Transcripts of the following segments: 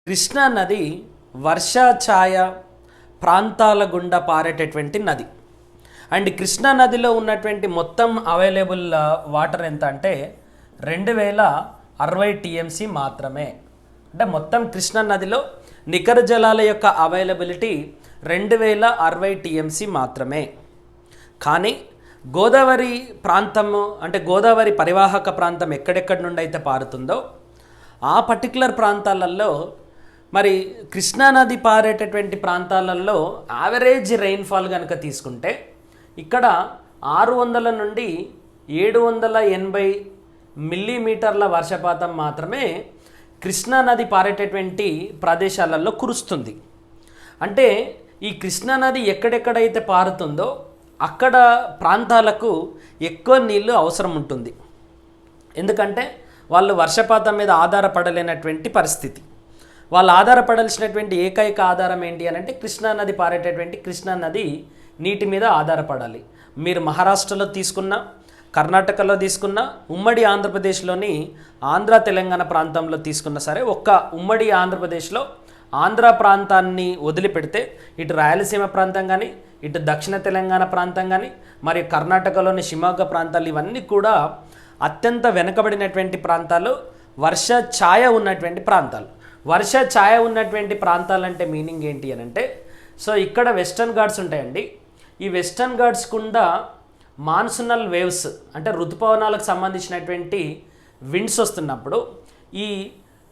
కృష్ణా నది వర్షాఛాయ ప్రాంతాల గుండా పారేటటువంటి నది. అండ్ కృష్ణా నదిలో ఉన్నటువంటి మొత్తం అవైలబుల్ వాటర్ ఎంత అంటే 2060 టీఎంసీ మాత్రమే. అంటే మొత్తం కృష్ణా నదిలో నికర జలాల యొక్క అవైలబిలిటీ 2060 టీఎంసీ మాత్రమే. కానీ గోదావరి ప్రాంతము అంటే గోదావరి పరివాహక ప్రాంతం ఎక్కడెక్కడి నుండి అయితే పారుతుందో ఆ పర్టికులర్ ప్రాంతాలలో మరి కృష్ణానది పారేటటువంటి ప్రాంతాలలో యావరేజ్ రెయిన్ఫాల్ కనుక తీసుకుంటే ఇక్కడ 600 నుండి 780 మిల్లీమీటర్ల వర్షపాతం మాత్రమే కృష్ణానది పారేటటువంటి ప్రదేశాలలో కురుస్తుంది. అంటే ఈ కృష్ణానది ఎక్కడెక్కడైతే పారుతుందో అక్కడ ప్రాంతాలకు ఎక్కువ నీళ్ళు అవసరం ఉంటుంది. ఎందుకంటే వాళ్ళు వర్షపాతం మీద ఆధారపడలేనటువంటి పరిస్థితి. వాళ్ళు ఆధారపడాల్సినటువంటి ఏకైక ఆధారం ఏంటి అని అంటే కృష్ణానది పారేటటువంటి కృష్ణానది నీటి మీద ఆధారపడాలి. మీరు మహారాష్ట్రలో తీసుకున్న, కర్ణాటకలో తీసుకున్న, ఉమ్మడి ఆంధ్రప్రదేశ్లోని ఆంధ్ర తెలంగాణ ప్రాంతంలో తీసుకున్న సరే, ఒక్క ఉమ్మడి ఆంధ్రప్రదేశ్లో ఆంధ్ర ప్రాంతాన్ని వదిలిపెడితే ఇటు రాయలసీమ ప్రాంతం కానీ, ఇటు దక్షిణ తెలంగాణ ప్రాంతం కానీ, మరియు కర్ణాటకలోని షిమోగా ప్రాంతాలు ఇవన్నీ కూడా అత్యంత వెనుకబడినటువంటి ప్రాంతాలు, వర్ష ఛాయ ఉన్నటువంటి ప్రాంతాలు. వర్ష ఛాయ ఉన్నటువంటి ప్రాంతాలు అంటే మీనింగ్ ఏంటి అని అంటే, సో ఇక్కడ వెస్టర్న్ ఘాట్స్ ఉంటాయండి. ఈ వెస్టర్న్ ఘాట్స్ గుండా మాన్సూనల్ వేవ్స్ అంటే ఋతుపవనాలకు సంబంధించినటువంటి విండ్స్ వస్తున్నప్పుడు ఈ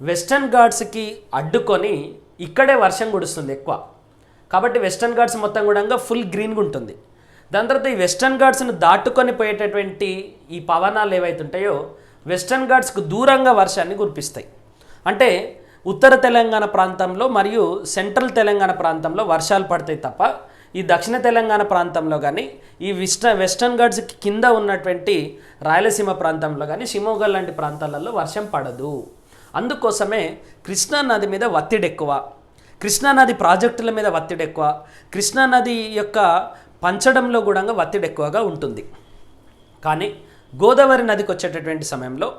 వెస్టర్న్ ఘాట్స్కి అడ్డుకొని ఇక్కడే వర్షం కురుస్తుంది ఎక్కువ. కాబట్టి వెస్టర్న్ ఘాట్స్ మొత్తం కూడా ఫుల్ గ్రీన్గా ఉంటుంది. దాని తర్వాత ఈ వెస్టర్న్ ఘాట్స్ను దాటుకొని పోయేటటువంటి ఈ పవనాలు ఏవైతే ఉంటాయో వెస్టర్న్ ఘాట్స్కు దూరంగా వర్షాన్ని కురిపిస్తాయి. అంటే ఉత్తర తెలంగాణ ప్రాంతంలో మరియు సెంట్రల్ తెలంగాణ ప్రాంతంలో వర్షాలు పడతాయి తప్ప ఈ దక్షిణ తెలంగాణ ప్రాంతంలో కానీ, ఈ వెస్టర్న్ ఘాట్స్కి కింద ఉన్నటువంటి రాయలసీమ ప్రాంతంలో కానీ, షిమోగా లాంటి ప్రాంతాలలో వర్షం పడదు. అందుకోసమే కృష్ణానది మీద ఒత్తిడి ఎక్కువ, కృష్ణానది ప్రాజెక్టుల మీద ఒత్తిడి ఎక్కువ, కృష్ణానది యొక్క పంచడంలో కూడా ఒత్తిడి ఎక్కువగా ఉంటుంది. కానీ గోదావరి నదికి వచ్చేటటువంటి సమయంలో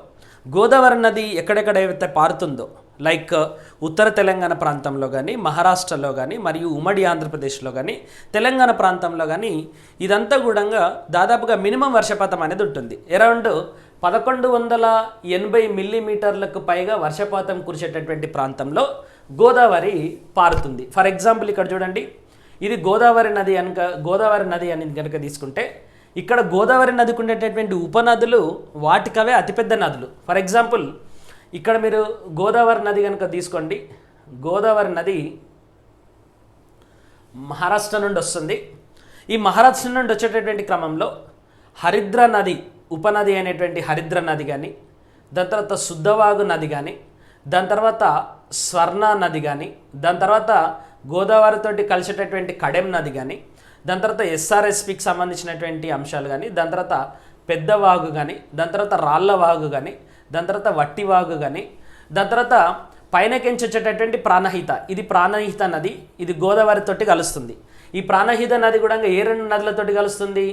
గోదావరి నది ఎక్కడెక్కడైతే పారుతుందో లైక్ ఉత్తర తెలంగాణ ప్రాంతంలో కానీ, మహారాష్ట్రలో కానీ, మరియు ఉమ్మడి ఆంధ్రప్రదేశ్లో కానీ, తెలంగాణ ప్రాంతంలో కానీ ఇదంతా కూడా దాదాపుగా మినిమం వర్షపాతం అనేది ఉంటుంది. అరౌండ్ 1180 మిల్లీమీటర్లకు పైగా వర్షపాతం కురిసేటటువంటి ప్రాంతంలో గోదావరి పారుతుంది. ఫర్ ఎగ్జాంపుల్ ఇక్కడ చూడండి, ఇది గోదావరి నది అని కనుక తీసుకుంటే ఇక్కడ గోదావరి నదికి ఉండేటటువంటి ఉపనదులు వాటికవే అతిపెద్ద నదులు. ఫర్ ఎగ్జాంపుల్ ఇక్కడ మీరు గోదావరి నది కనుక తీసుకోండి, గోదావరి నది మహారాష్ట్ర నుండి వస్తుంది. ఈ మహారాష్ట్ర నుండి వచ్చేటటువంటి క్రమంలో హరిద్ర నది ఉపనది అయినటువంటి హరిద్ర నది కానీ, దాని తర్వాత శుద్ధవాగు నది కానీ, దాని తర్వాత స్వర్ణ నది కానీ, దాని తర్వాత గోదావరితోటి కలిసేటటువంటి కడెం నది కానీ, దాని తర్వాత ఎస్ఆర్ఎస్పికి సంబంధించినటువంటి అంశాలు కానీ, దాని తర్వాత పెద్దవాగు కానీ, దాని తర్వాత రాళ్ళవాగు కానీ, దాని తర్వాత వట్టివాగు కానీ, దాని తర్వాత పైనకెంచి వచ్చేటటువంటి ప్రాణహిత, ఇది ప్రాణహిత నది, ఇది గోదావరితోటి కలుస్తుంది. ఈ ప్రాణహిత నది కూడా ఏ రెండు నదులతోటి కలుస్తుంది?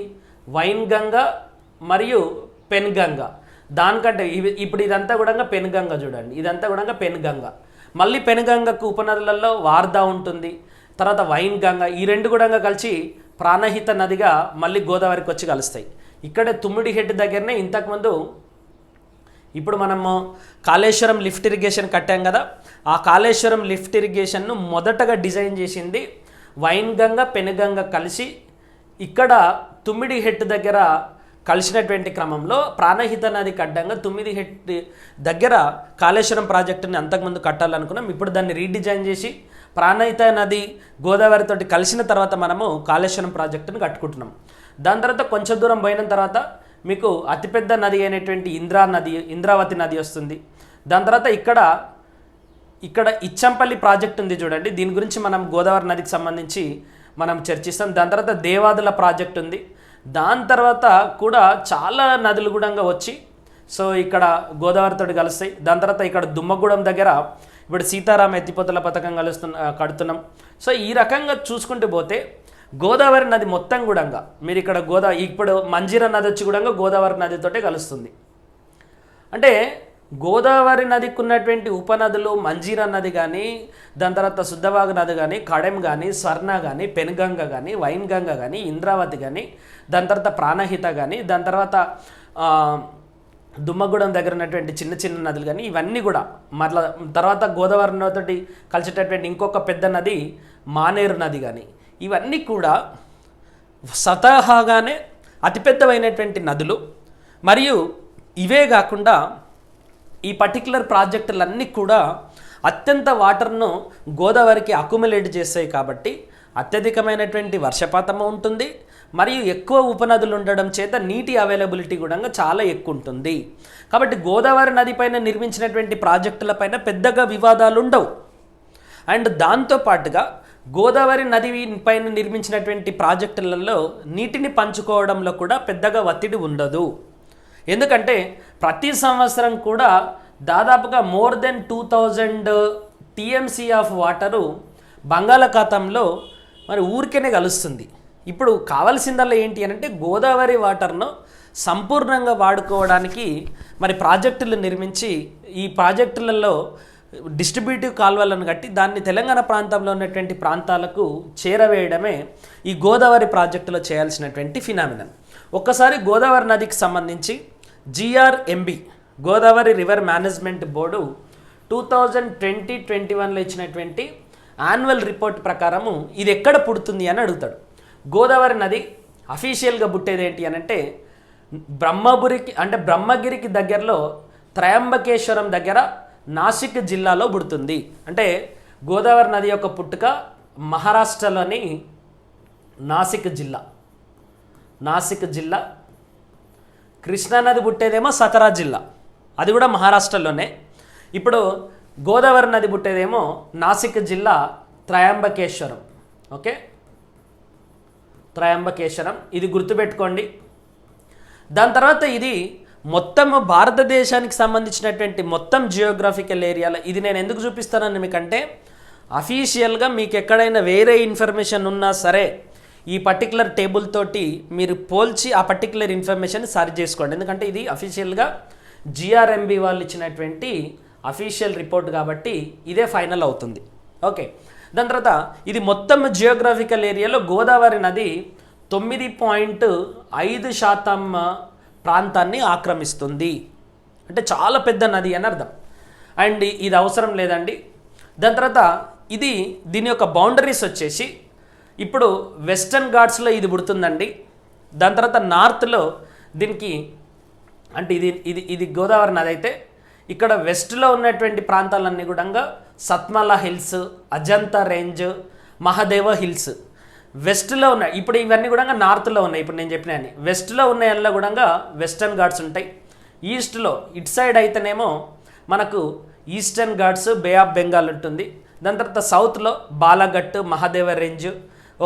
వైన్గంగా మరియు పెన్గంగా. దానికంటే ఇప్పుడు ఇదంతా కూడా పెన్గంగా చూడండి, ఇదంతా కూడా పెన్గంగా. మళ్ళీ పెన్గంగకు ఉపనదులలో వార్దా ఉంటుంది, తర్వాత వైన్గంగా, ఈ రెండు కూడా కలిసి ప్రాణహిత నదిగా మళ్ళీ గోదావరికి వచ్చి కలుస్తాయి. ఇక్కడే తుమ్మిడి హెడ్ దగ్గరనే ఇంతకుముందు ఇప్పుడు మనము కాళేశ్వరం లిఫ్ట్ ఇరిగేషన్ కట్టాం కదా, ఆ కాళేశ్వరం లిఫ్ట్ ఇరిగేషన్ను మొదటగా డిజైన్ చేసింది వైన్గంగా పెనుగంగా కలిసి ఇక్కడ తుమ్మిడి హెడ్ దగ్గర కలిసినటువంటి క్రమంలో ప్రాణహిత నదికి అడ్డంగా 9 హెడ్ దగ్గర కాళేశ్వరం ప్రాజెక్టుని అంతకుముందు కట్టాలనుకున్నాం. ఇప్పుడు దాన్ని రీడిజైన్ చేసి ప్రాణహిత నది గోదావరితోటి కలిసిన తర్వాత మనము కాళేశ్వరం ప్రాజెక్టును కట్టుకుంటున్నాం. దాని తర్వాత కొంచెం దూరం పోయిన తర్వాత మీకు అతిపెద్ద నది అయినటువంటి ఇంద్రావతి నది వస్తుంది. దాని తర్వాత ఇక్కడ ఇచ్చంపల్లి ప్రాజెక్ట్ ఉంది చూడండి, దీని గురించి మనం గోదావరి నదికి సంబంధించి మనం చర్చిస్తాం. దాని తర్వాత దేవాదుల ప్రాజెక్ట్ ఉంది. దాని తర్వాత కూడా చాలా నదులు కూడా వచ్చి సో ఇక్కడ గోదావరితో కలుస్తాయి. దాని తర్వాత ఇక్కడ దుమ్మగూడెం దగ్గర ఇప్పుడు సీతారామ ఎత్తిపోతల పథకం కడుతున్నాం. సో ఈ రకంగా చూసుకుంటూ పోతే గోదావరి నది మొత్తం కూడా మీరు ఇక్కడ ఇప్పుడు మంజీరా నది వచ్చి కూడా గోదావరి నదితోటే కలుస్తుంది. అంటే గోదావరి నదికి ఉన్నటువంటి ఉపనదులు మంజీరా నది కానీ, దాని తర్వాత శుద్ధవాగు నది కానీ, కడెం కానీ, స్వర్ణ కానీ, పెనుగంగ కానీ, వైన్గంగ కానీ, ఇంద్రావతి కానీ, దాని తర్వాత ప్రాణహిత కానీ, దాని తర్వాత దుమ్మగూడెం దగ్గర ఉన్నటువంటి చిన్న చిన్న నదులు కానీ, ఇవన్నీ కూడా మరలా తర్వాత గోదావరి నదితోటి కలిసేటటువంటి ఇంకొక పెద్ద నది మానేరు నది కానీ, ఇవన్నీ కూడా స్వతహాగానే అతిపెద్దవైనటువంటి నదులు. మరియు ఇవే కాకుండా ఈ పర్టికులర్ ప్రాజెక్టులన్నీ కూడా అత్యంత వాటర్ను గోదావరికి అక్యుములేట్ చేస్తాయి కాబట్టి అత్యధికమైనటువంటి వర్షపాతం ఉంటుంది. మరియు ఎక్కువ ఉపనదులు ఉండడం చేత నీటి అవైలబిలిటీ కూడా చాలా ఎక్కువ ఉంటుంది. కాబట్టి గోదావరి నది పైన నిర్మించినటువంటి ప్రాజెక్టులపైన పెద్దగా వివాదాలు ఉండవు. అండ్ దాంతోపాటుగా గోదావరి నది పైన నిర్మించినటువంటి ప్రాజెక్టులలో నీటిని పంచుకోవడంలో కూడా పెద్దగా ఒత్తిడి ఉండదు. ఎందుకంటే ప్రతి సంవత్సరం కూడా దాదాపుగా more than 2000 TMC of water బంగాళాఖాతంలో మరి ఊరికేనే కలుస్తుంది. ఇప్పుడు కావాల్సిందల్లా ఏంటి అని అంటే గోదావరి వాటర్ను సంపూర్ణంగా వాడుకోవడానికి మరి ప్రాజెక్టులు నిర్మించి ఈ ప్రాజెక్టులలో డిస్ట్రిబ్యూటివ్ కాలువలను కట్టి దాన్ని తెలంగాణ ప్రాంతంలో ఉన్నటువంటి ప్రాంతాలకు చేరవేయడమే ఈ గోదావరి ప్రాజెక్టులో చేయాల్సినటువంటి ఫినామినన్. ఒక్కసారి గోదావరి నదికి సంబంధించి GRMB Godavari river management board 2020-21లో ఇచ్చినటువంటి యాన్యువల్ రిపోర్ట్ ప్రకారము ఇది ఎక్కడ పుడుతుంది అని అడుగుతాడు. గోదావరి నది అఫీషియల్గా పుట్టేది ఏంటి అని అంటే బ్రహ్మగిరికి దగ్గరలో త్రయంబకేశ్వరం దగ్గర నాసిక్ జిల్లాలో పుడుతుంది. అంటే గోదావరి నది యొక్క పుట్టుక మహారాష్ట్రలోని నాసిక్ జిల్లా. కృష్ణానది పుట్టేదేమో సతరా జిల్లా, అది కూడా మహారాష్ట్రలోనే. ఇప్పుడు గోదావరి నది పుట్టేదేమో నాసిక్ జిల్లా త్రయంబకేశ్వరం. ఓకే, త్రయంబకేశ్వరం ఇది గుర్తుపెట్టుకోండి. దాని తర్వాత ఇది మొత్తం భారతదేశానికి సంబంధించినటువంటి మొత్తం జియోగ్రాఫికల్ ఏరియాలో ఇది నేను ఎందుకు చూపిస్తానని మీకంటే అఫీషియల్గా మీకు ఎక్కడైనా వేరే ఇన్ఫర్మేషన్ ఉన్నా సరే ఈ పర్టికులర్ టేబుల్ తోటి మీరు పోల్చి ఆ పర్టికులర్ ఇన్ఫర్మేషన్ సరి చేసుకోండి. ఎందుకంటే ఇది అఫీషియల్గా GRMB వాళ్ళు ఇచ్చినటువంటి అఫీషియల్ రిపోర్ట్ కాబట్టి ఇదే ఫైనల్ అవుతుంది. ఓకే, దాని తర్వాత ఇది మొత్తం జియోగ్రాఫికల్ ఏరియాలో గోదావరి నది 9.5% ప్రాంతాన్ని ఆక్రమిస్తుంది. అంటే చాలా పెద్ద నది అని అర్థం. అండ్ ఇది అవసరం లేదండి. దాని తర్వాత దీని యొక్క బౌండరీస్ వచ్చేసి ఇప్పుడు వెస్టర్న్ ఘాట్స్లో ఇది పుడుతుందండి. దాని తర్వాత నార్త్లో దీనికి అంటే ఇది గోదావరి నది అయితే ఇక్కడ వెస్ట్లో ఉన్నటువంటి ప్రాంతాలన్నీ కూడా Satmala hills, Ajanta range, Mahadeva hills వెస్ట్లో ఉన్నాయి. ఇప్పుడు ఇవన్నీ కూడా నార్త్లో ఉన్నాయి. ఇప్పుడు నేను చెప్పినవన్నీ వెస్ట్లో ఉన్నాయల్లో కూడా వెస్టర్న్ ఘాట్స్ ఉంటాయి. ఈస్ట్లో ఇటు సైడ్ అయితేనేమో మనకు Eastern Ghats, Bay of Bengal ఉంటుంది. దాని తర్వాత సౌత్లో బాలాఘట్, మహాదేవ రేంజ్.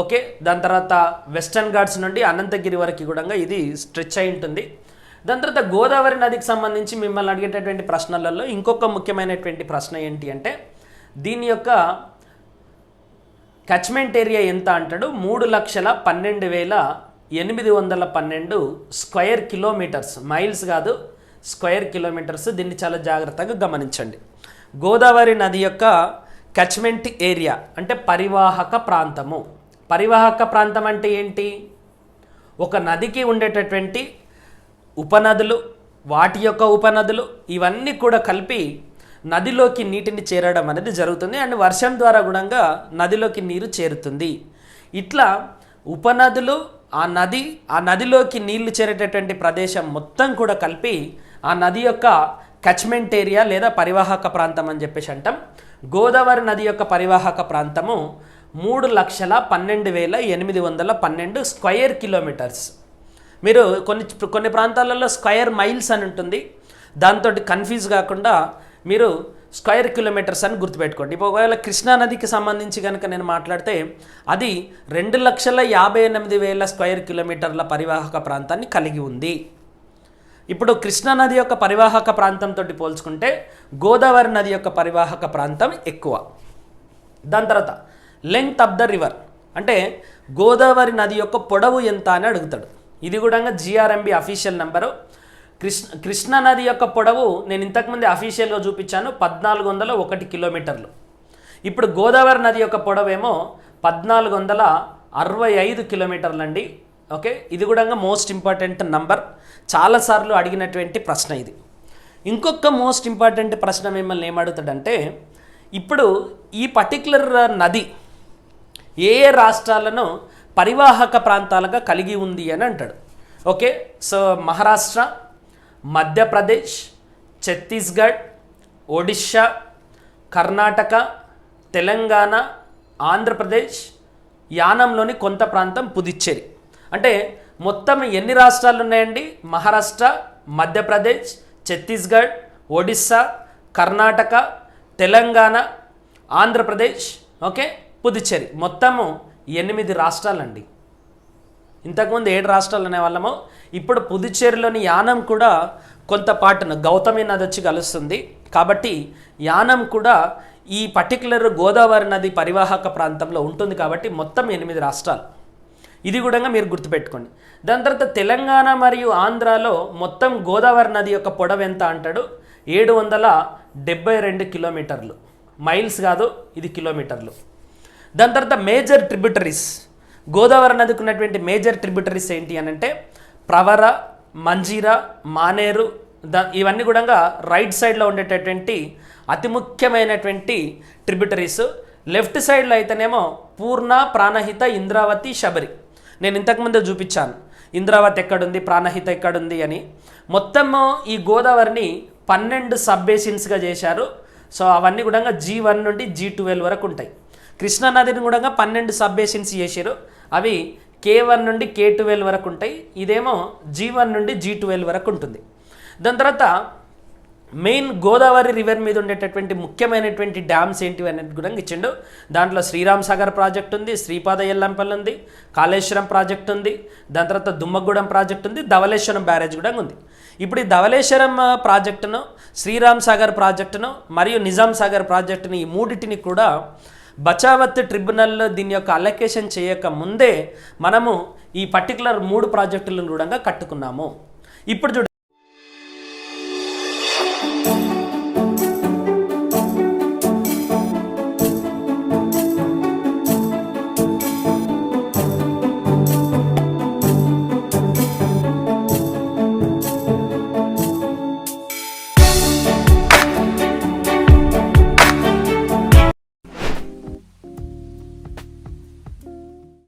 ఓకే, దాని తర్వాత వెస్టర్న్ ఘాట్స్ నుండి అనంతగిరి వరకు కూడా ఇది స్ట్రెచ్ అయి ఉంటుంది. దాని తర్వాత గోదావరి నదికి సంబంధించి మిమ్మల్ని అడిగేటటువంటి ప్రశ్నలలో ఇంకొక ముఖ్యమైనటువంటి ప్రశ్న ఏంటి అంటే దీని యొక్క కచ్మెంట్ ఏరియా ఎంత అంటాడు. 3,12,812 స్క్వేర్ కిలోమీటర్స్, మైల్స్ కాదు స్క్వేర్ కిలోమీటర్స్. దీన్ని చాలా జాగ్రత్తగా గమనించండి. గోదావరి నది యొక్క కచ్మెంట్ ఏరియా అంటే పరివాహక ప్రాంతము. పరివాహక ప్రాంతం అంటే ఏంటి? ఒక నదికి ఉండేటటువంటి ఉపనదులు, వాటి యొక్క ఉపనదులు ఇవన్నీ కూడా కలిపి నదిలోకి నీటిని చేరడం అనేది జరుగుతుంది. అండ్ వర్షం ద్వారా కూడా నదిలోకి నీరు చేరుతుంది. ఇట్లా ఉపనదులు, ఆ నదిలోకి నీళ్లు చేరేటటువంటి ప్రదేశం మొత్తం కూడా కలిపి ఆ నది యొక్క కచ్మెంట్ ఏరియా లేదా పరివాహక ప్రాంతం అని చెప్పేసి అంటాం. గోదావరి నది యొక్క పరివాహక ప్రాంతము 3,12,812 స్క్వేర్ కిలోమీటర్స్. మీరు కొన్ని ప్రాంతాలలో స్క్వేర్ మైల్స్ అని ఉంటుంది. దాంతో కన్ఫ్యూజ్ కాకుండా మీరు స్క్వేర్ కిలోమీటర్స్ అని గుర్తుపెట్టుకోండి. ఇప్పుడు ఒకవేళ కృష్ణానదికి సంబంధించి కనుక నేను మాట్లాడితే అది 2,58,000 స్క్వేర్ కిలోమీటర్ల పరివాహక ప్రాంతాన్ని కలిగి ఉంది. ఇప్పుడు కృష్ణానది యొక్క పరివాహక ప్రాంతంతో పోల్చుకుంటే గోదావరి నది యొక్క పరివాహక ప్రాంతం ఎక్కువ. దాని తర్వాత లెంగ్త్ ఆఫ్ ద రివర్ అంటే గోదావరి నది యొక్క పొడవు ఎంత అని అడుగుతాడు. ఇది కూడా GRMB అఫీషియల్ నెంబరు. కృష్ణా నది యొక్క పొడవు నేను ఇంతకుముందు అఫీషియల్గా చూపించాను 1401 కిలోమీటర్లు. ఇప్పుడు గోదావరి నది యొక్క పొడవేమో 1465 కిలోమీటర్లు అండి. ఓకే, ఇది కూడా మోస్ట్ ఇంపార్టెంట్ నంబర్, చాలాసార్లు అడిగినటువంటి ప్రశ్న ఇది. ఇంకొక మోస్ట్ ఇంపార్టెంట్ ప్రశ్న మిమ్మల్ని ఏమడుగుతాడంటే, ఇప్పుడు ఈ పర్టికులర్ నది ఏ ఏ రాష్ట్రాలను పరివాహక ప్రాంతాలుగా కలిగి ఉంది అని అంటాడు. ఓకే, సో మహారాష్ట్ర, మధ్యప్రదేశ్, ఛత్తీస్గఢ్, ఒడిషా, కర్ణాటక, తెలంగాణ, ఆంధ్రప్రదేశ్, యానంలోని కొంత ప్రాంతం పుదుచ్చేరి. అంటే మొత్తం ఎన్ని రాష్ట్రాలు ఉన్నాయండి? మహారాష్ట్ర, మధ్యప్రదేశ్, ఛత్తీస్గఢ్, ఒడిస్సా, కర్ణాటక, తెలంగాణ, ఆంధ్రప్రదేశ్, ఓకే, పుదుచ్చేరి. మొత్తము 8 రాష్ట్రాలండి. ఇంతకుముందు 7 రాష్ట్రాలు అనేవాళ్ళము. ఇప్పుడు పుదుచ్చేరిలోని యానం కూడా కొంత పాటును గౌతమి నది వచ్చి కలుస్తుంది కాబట్టి యానం కూడా ఈ పర్టికులర్ గోదావరి నది పరివాహక ప్రాంతంలో ఉంటుంది కాబట్టి మొత్తం 8 రాష్ట్రాలు. ఇది కూడా మీరు గుర్తుపెట్టుకోండి. దాని తర్వాత తెలంగాణ మరియు ఆంధ్రాలో మొత్తం గోదావరి నది యొక్క పొడవు ఎంత అంటాడు? 772 కిలోమీటర్లు. మైల్స్ కాదు, ఇది కిలోమీటర్లు. దాని తర్వాత మేజర్ ట్రిబ్యూటరీస్, గోదావరి నదికి ఉన్నటువంటి మేజర్ ట్రిబ్యూటరీస్ ఏంటి అని అంటే ప్రవర, మంజీరా, మానేరు. ఇవన్నీ కూడా రైట్ సైడ్లో ఉండేటటువంటి అతి ముఖ్యమైనటువంటి ట్రిబ్యూటరీస్. లెఫ్ట్ సైడ్లో అయితేనేమో పూర్ణ, ప్రాణహిత, ఇంద్రావతి, శబరి. నేను ఇంతకుముందే చూపించాను ఇంద్రావతి ఎక్కడుంది, ప్రాణహిత ఎక్కడుంది అని. మొత్తము ఈ గోదావరిని 12 సబ్ బేసిన్స్గా చేశారు. సో అవన్నీ కూడా G1 నుండి G12 వరకు ఉంటాయి. కృష్ణా నదిని కూడా 12 సబ్ బేసిన్స్ చేశారు. అవి K1 నుండి K12 వరకు ఉంటాయి. ఇదేమో G1 నుండి G12 వరకు ఉంటుంది. దాని తర్వాత మెయిన్ గోదావరి రివర్ మీద ఉండేటటువంటి ముఖ్యమైనటువంటి డ్యామ్స్ ఏంటివి అనేది కూడా ఇచ్చిండు. దాంట్లో శ్రీరామ్ సాగర్ ప్రాజెక్ట్ ఉంది, శ్రీపాద ఎల్లంపల్లి ఉంది, కాళేశ్వరం ప్రాజెక్ట్ ఉంది, దాని తర్వాత దుమ్మగూడెం ప్రాజెక్ట్ ఉంది, ధవళేశ్వరం బ్యారేజ్ కూడా ఉంది. ఇప్పుడు ఈ ధవళేశ్వరం ప్రాజెక్టును, శ్రీరామ్ సాగర్ ప్రాజెక్టును మరియు నిజాం సాగర్ ప్రాజెక్టుని, ఈ మూడింటిని కూడా బచావత్ ట్రిబ్యునల్లో దీని యొక్క అలొకేషన్ చేయక ముందే మనము ఈ పర్టికులర్ 3 ప్రాజెక్టులను కూడా కట్టుకున్నాము. ఇప్పుడు